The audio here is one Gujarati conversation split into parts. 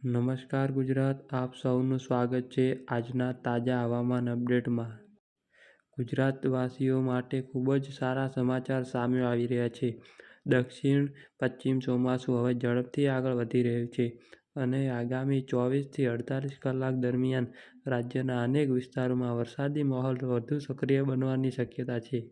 નમસ્કાર ગુજરાત, આપ સૌનું સ્વાગત છે આજના તાજા હવામાન અપડેટમાં। ગુજરાતવાસીઓ માટે ખૂબ જ સારા સમાચાર સામે આવી રહ્યા છે। દક્ષિણ પશ્ચિમ ચોમાસું હવે ઝડપથી આગળ વધી રહ્યું છે અને આગામી 24 થી 48 કલાક દરમિયાન રાજ્યના અનેક વિસ્તારોમાં વરસાદી માહોલ વધુ સક્રિય બનવાની શક્યતા છે।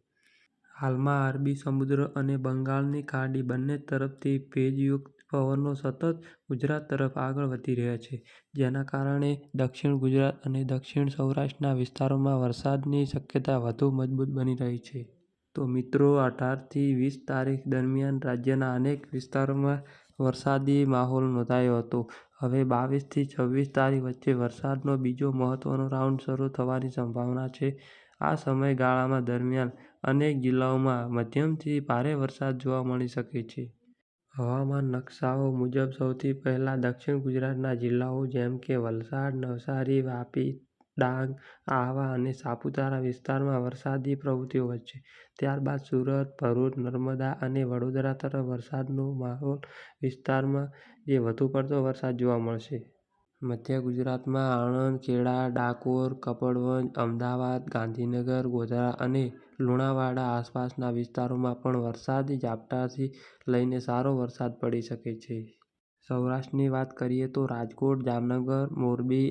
હાલમાં અરબી સમુદ્ર અને બંગાળની ખાડી બંને તરફથી ભેજયુક્ત પવનો સતત ગુજરાત તરફ આગળ વધી રહ્યા છે, જેના કારણે દક્ષિણ ગુજરાત અને દક્ષિણ સૌરાષ્ટ્રના વિસ્તારોમાં વરસાદની શક્યતા વધુ મજબૂત બની રહી છે। તો મિત્રો, 18 થી 20 તારીખ દરમિયાન રાજ્યના અનેક વિસ્તારોમાં વરસાદી માહોલ નોંધાયો હતો। હવે 22 થી 26 તારીખ વચ્ચે વરસાદનો બીજો મહત્વનો રાઉન્ડ શરૂ થવાની સંભાવના છે। આ સમયગાળા દરમિયાન અનેક જિલ્લાઓમાં મધ્યમથી ભારે વરસાદ જોવા મળી શકે છે। હવામાન નકશાઓ મુજબ સૌથી પહેલા દક્ષિણ ગુજરાતના જિલ્લાઓ જેમ કે વલસાડ, નવસારી, વાપી, ડાંગ, આહવા અને સાપુતારા વિસ્તારમાં વરસાદી પ્રવૃત્તિઓ વધશે। ત્યારબાદ સુરત, ભરૂચ, નર્મદા અને વડોદરા તરફ વરસાદનો માહોલ વિસ્તારમાં જે વધુ પડતો વરસાદ જોવા મળશે। મધ્ય ગુજરાતમાં આણંદ, ખેડા, ડાકોર, કપડવંજ, અમદાવાદ, ગાંધીનગર, ગોધરા અને લુણાવાડા આસપાસના વિસ્તારોમાં પણ વરસાદી ઝાપટાથી લઈને સારો વરસાદ પડી શકે છે। સૌરાષ્ટ્રની વાત કરીએ તો રાજકોટ, જામનગર, મોરબી,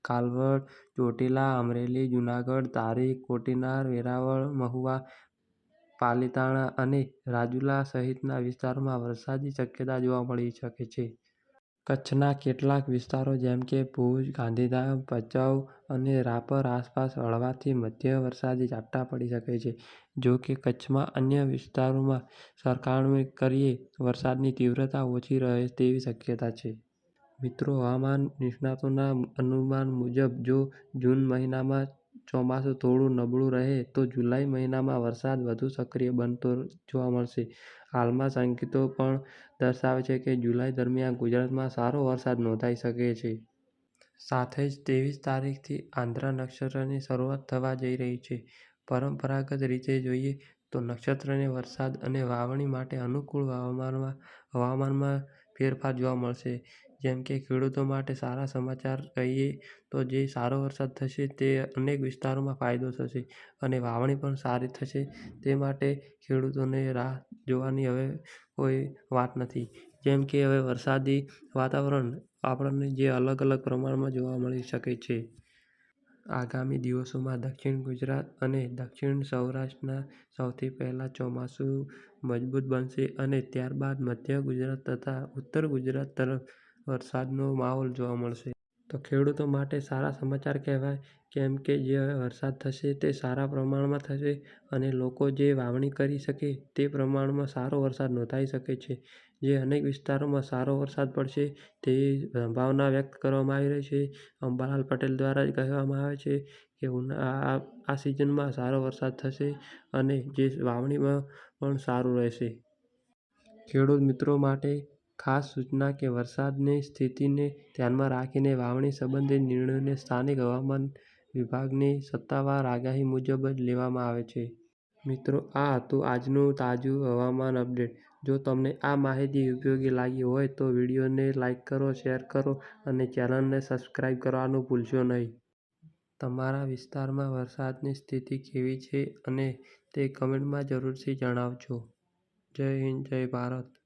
કાલાવડ, ચોટીલા, અમરેલી, જૂનાગઢ, તારીખ, કોડીનાર, વેરાવળ, મહુવા, પાલીતાણા અને રાજુલા સહિતના વિસ્તારોમાં વરસાદની શક્યતા જોવા મળી શકે છે। કચ્છના કેટલાક વિસ્તારો જેમ કે ભુજ, ગાંધીધામ, ભચાઉ અને રાપર આસપાસ હળવાથી મધ્યમ વરસાદી ઝાપટા પડી શકે છે। જો કે કચ્છમાં અન્ય વિસ્તારોમાં સરખામણી કરીએ વરસાદની તીવ્રતા ઓછી રહે તેવી શક્યતા છે। મિત્રો, હવામાન નિષ્ણાતોના અનુમાન મુજબ જો જૂન મહિનામાં ચોમાસું થોડું નબળું રહે તો જુલાઈ મહિનામાં વરસાદ વધુ સક્રિય બનતો જોવા મળશે। હાલમાં સંકેતો પણ દર્શાવે છે કે જુલાઈ દરમિયાન ગુજરાતમાં સારો વરસાદ નોંધાઈ શકે છે। સાથે જ 23 તારીખથી આંદ્રા નક્ષત્રની શરૂઆત થવા જઈ રહી છે। પરંપરાગત રીતે જોઈએ તો નક્ષત્રને વરસાદ અને વાવણી માટે અનુકૂળ હવામાનમાં ફેરફાર જોવા મળશે। જેમ કે ખેડૂતો માટે સારા સમાચાર કહીએ તો જે સારો વરસાદ થશે તે અનેક વિસ્તારોમાં ફાયદો થશે અને વાવણી પણ સારી થશે। તે માટે ખેડૂતોને રાહ જોવાની હવે કોઈ વાત નથી। જેમ કે હવે વરસાદી વાતાવરણ આપણને જે અલગ અલગ પ્રમાણમાં જોવા મળી શકે છે। આગામી દિવસોમાં દક્ષિણ ગુજરાત અને દક્ષિણ સૌરાષ્ટ્રમાં સૌથી પહેલા ચોમાસું મજબૂત બનશે અને ત્યારબાદ મધ્ય ગુજરાત તથા ઉત્તર ગુજરાત તરફ વરસાદનો માહોલ જોવા મળશે। તો ખેડૂતો માટે સારા સમાચાર કહેવાય, કેમ કે જે વરસાદ થશે તે સારા પ્રમાણમાં થશે અને લોકો જે વાવણી કરી શકે તે પ્રમાણમાં સારો વરસાદ નોંધાઈ શકે છે। જે અનેક વિસ્તારોમાં સારો વરસાદ પડશે તેવી સંભાવના વ્યક્ત કરવામાં આવી રહી છે। અંબાલાલ પટેલ દ્વારા કહેવામાં આવે છે કે આ સિઝનમાં સારો વરસાદ થશે અને જે વાવણીમાં પણ સારું રહેશે। ખેડૂત મિત્રો માટે ખાસ સૂચના કે વરસાદની સ્થિતિને ધ્યાનમાં રાખીને વાવણી સંબંધિત નિર્ણયોને સ્થાનિક હવામાન વિભાગની સત્તાવાર આગાહી મુજબ જ લેવામાં આવે છે। મિત્રો, આ હતું આજનું તાજું હવામાન અપડેટ। જો તમને આ માહિતી ઉપયોગી લાગી હોય તો વિડીયોને લાઇક કરો, શેર કરો અને ચેનલને સબસ્ક્રાઇબ કરવાનું ભૂલશો નહીં। તમારા વિસ્તારમાં વરસાદની સ્થિતિ કેવી છે અને તે કમેન્ટમાં જરૂરથી જણાવજો। જય હિન્દ, જય ભારત।